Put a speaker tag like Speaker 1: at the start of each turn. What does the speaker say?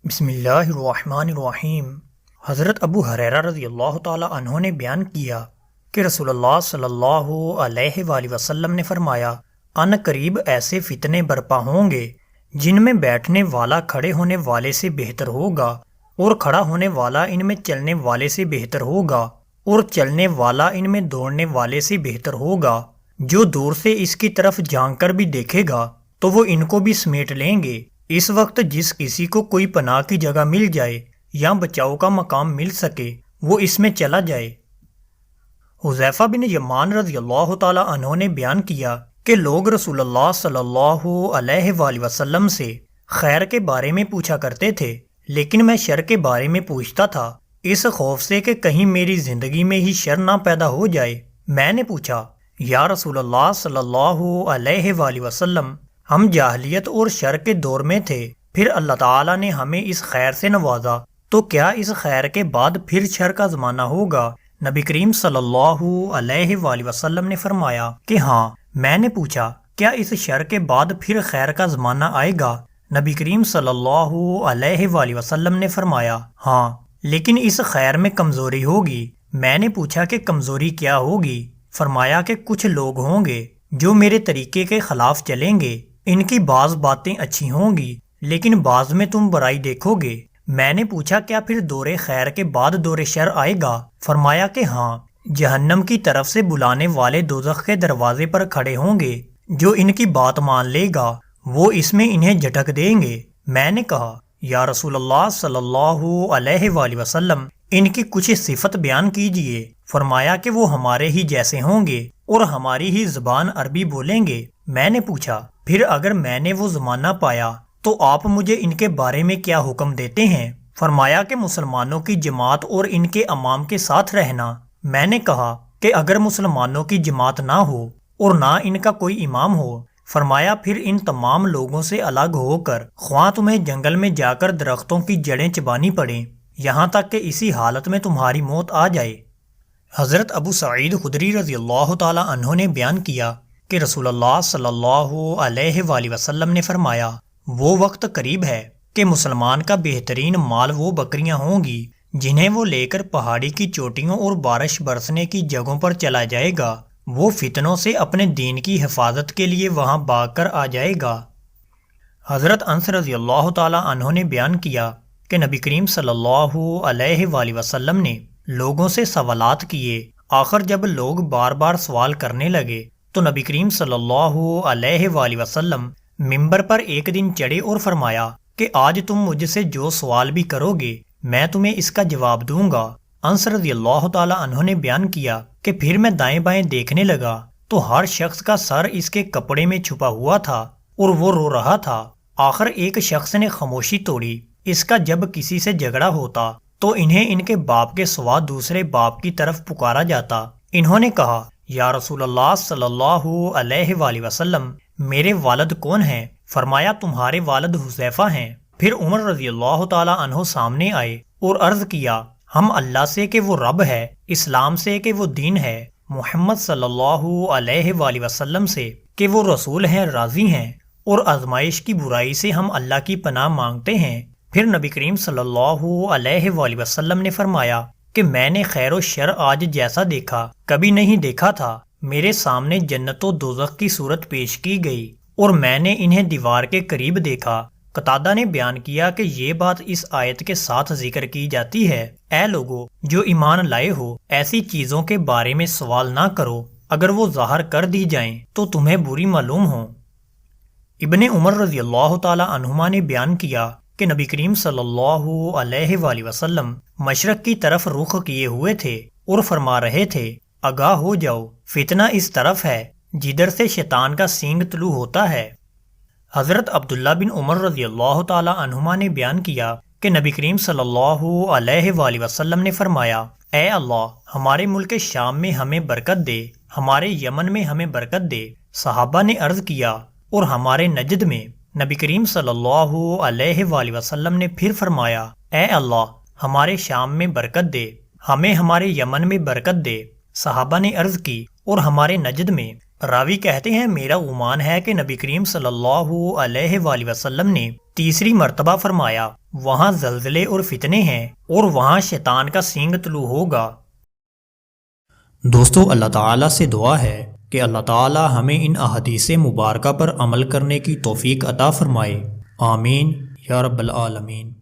Speaker 1: بسم اللہ الرحمن الرحیم۔ حضرت ابو ہریرہ رضی اللہ تعالی عنہ نے بیان کیا کہ رسول اللہ صلی اللہ علیہ وآلہ وسلم نے فرمایا، ان قریب ایسے فتنے برپا ہوں گے جن میں بیٹھنے والا کھڑے ہونے والے سے بہتر ہوگا، اور کھڑا ہونے والا ان میں چلنے والے سے بہتر ہوگا، اور چلنے والا ان میں دوڑنے والے سے بہتر ہوگا۔ جو دور سے اس کی طرف جھانک کر بھی دیکھے گا تو وہ ان کو بھی سمیٹ لیں گے۔ اس وقت جس کسی کو کوئی پناہ کی جگہ مل جائے یا بچاؤ کا مقام مل سکے وہ اس میں چلا جائے۔ حذیفہ بن یمان رضی اللہ تعالی عنہ نے بیان کیا کہ لوگ رسول اللہ صلی اللہ علیہ وآلہ وسلم سے خیر کے بارے میں پوچھا کرتے تھے، لیکن میں شر کے بارے میں پوچھتا تھا، اس خوف سے کہ کہیں میری زندگی میں ہی شر نہ پیدا ہو جائے۔ میں نے پوچھا، یا رسول اللہ صلی اللہ علیہ وآلہ وسلم، ہم جاہلیت اور شر کے دور میں تھے، پھر اللہ تعالیٰ نے ہمیں اس خیر سے نوازا، تو کیا اس خیر کے بعد پھر شر کا زمانہ ہوگا؟ نبی کریم صلی اللہ علیہ وآلہ وسلم نے فرمایا کہ ہاں۔ میں نے پوچھا، کیا اس شر کے بعد پھر خیر کا زمانہ آئے گا؟ نبی کریم صلی اللہ علیہ وآلہ وسلم نے فرمایا ہاں، لیکن اس خیر میں کمزوری ہوگی۔ میں نے پوچھا کہ کمزوری کیا ہوگی؟ فرمایا کہ کچھ لوگ ہوں گے جو میرے طریقے کے خلاف چلیں گے، ان کی بعض باتیں اچھی ہوں گی لیکن بعض میں تم برائی دیکھو گے۔ میں نے پوچھا، کیا پھر دور خیر کے بعد دور شر آئے گا؟ فرمایا کہ ہاں، جہنم کی طرف سے بلانے والے دوزخ کے دروازے پر کھڑے ہوں گے، جو ان کی بات مان لے گا وہ اس میں انہیں جھٹک دیں گے۔ میں نے کہا، یا رسول اللہ صلی اللہ علیہ وآلہ وسلم، ان کی کچھ صفت بیان کیجئے۔ فرمایا کہ وہ ہمارے ہی جیسے ہوں گے اور ہماری ہی زبان عربی بولیں گے۔ میں نے پوچھا، پھر اگر میں نے وہ زمانہ پایا تو آپ مجھے ان کے بارے میں کیا حکم دیتے ہیں؟ فرمایا کہ مسلمانوں کی جماعت اور ان کے امام کے ساتھ رہنا۔ میں نے کہا کہ اگر مسلمانوں کی جماعت نہ ہو اور نہ ان کا کوئی امام ہو؟ فرمایا پھر ان تمام لوگوں سے الگ ہو کر خواہ تمہیں جنگل میں جا کر درختوں کی جڑیں چبانی پڑیں، یہاں تک کہ اسی حالت میں تمہاری موت آ جائے۔ حضرت ابو سعید خدری رضی اللہ تعالی عنہ نے بیان کیا کہ رسول اللہ صلی اللہ علیہ وآلہ وسلم نے فرمایا، وہ وقت قریب ہے کہ مسلمان کا بہترین مال وہ بکریاں ہوں گی جنہیں وہ لے کر پہاڑی کی چوٹیوں اور بارش برسنے کی جگہوں پر چلا جائے گا، وہ فتنوں سے اپنے دین کی حفاظت کے لیے وہاں بھاگ کر آ جائے گا۔ حضرت انس رضی اللہ تعالی عنہ نے بیان کیا کہ نبی کریم صلی اللہ علیہ وآلہ وسلم نے لوگوں سے سوالات کیے، آخر جب لوگ بار بار سوال کرنے لگے تو نبی کریم صلی اللہ علیہ وآلہ وسلم ممبر پر ایک دن چڑھے اور فرمایا کہ آج تم مجھ سے جو سوال بھی کرو گے میں تمہیں اس کا جواب دوں گا۔ انس رضی اللہ تعالی عنہ نے بیان کیا کہ پھر میں دائیں بائیں دیکھنے لگا تو ہر شخص کا سر اس کے کپڑے میں چھپا ہوا تھا اور وہ رو رہا تھا۔ آخر ایک شخص نے خاموشی توڑی، اس کا جب کسی سے جھگڑا ہوتا تو انہیں ان کے باپ کے سوا دوسرے باپ کی طرف پکارا جاتا۔ انہوں نے کہا، یا رسول اللہ صلی اللہ علیہ وآلہ وسلم، میرے والد کون ہیں؟ فرمایا، تمہارے والد حذیفہ ہیں۔ پھر عمر رضی اللہ تعالی عنہ سامنے آئے اور عرض کیا، ہم اللہ سے کہ وہ رب ہے، اسلام سے کہ وہ دین ہے، محمد صلی اللہ علیہ وآلہ وسلم سے کہ وہ رسول ہیں راضی ہیں، اور آزمائش کی برائی سے ہم اللہ کی پناہ مانگتے ہیں۔ پھر نبی کریم صلی اللہ علیہ وآلہ وسلم نے فرمایا کہ میں نے خیر و شر آج جیسا دیکھا کبھی نہیں دیکھا تھا۔ میرے سامنے جنت و دوزخ کی صورت پیش کی گئی اور میں نے انہیں دیوار کے قریب دیکھا۔ قتادہ نے بیان کیا کہ یہ بات اس آیت کے ساتھ ذکر کی جاتی ہے، اے لوگو جو ایمان لائے ہو، ایسی چیزوں کے بارے میں سوال نہ کرو، اگر وہ ظاہر کر دی جائیں تو تمہیں بری معلوم ہوں۔ ابن عمر رضی اللہ تعالی عنہما نے بیان کیا کہ نبی کریم صلی اللہ علیہ وآلہ وسلم مشرق کی طرف رخ کیے ہوئے تھے اور فرما رہے تھے، آگاہ ہو جاؤ، فتنہ اس طرف ہے جدھر سے شیطان کا سینگ طلوع ہوتا ہے۔ حضرت عبداللہ بن عمر رضی اللہ تعالی عنہما نے بیان کیا کہ نبی کریم صلی اللہ علیہ وآلہ وسلم نے فرمایا، اے اللہ، ہمارے ملک شام میں ہمیں برکت دے، ہمارے یمن میں ہمیں برکت دے۔ صحابہ نے عرض کیا، اور ہمارے نجد میں؟ نبی کریم صلی اللہ علیہ وآلہ وسلم نے پھر فرمایا، اے اللہ، ہمارے شام میں برکت دے، ہمیں ہمارے یمن میں برکت دے۔ صحابہ نے عرض کی، اور ہمارے نجد میں؟ راوی کہتے ہیں میرا گمان ہے کہ نبی کریم صلی اللہ علیہ وآلہ وسلم نے تیسری مرتبہ فرمایا وہاں زلزلے اور فتنے ہیں اور وہاں شیطان کا سینگ طلوع ہوگا۔ دوستو، اللہ تعالیٰ سے دعا ہے کہ اللہ تعالیٰ ہمیں ان احادیث مبارکہ پر عمل کرنے کی توفیق عطا فرمائے، آمین یا رب العالمین۔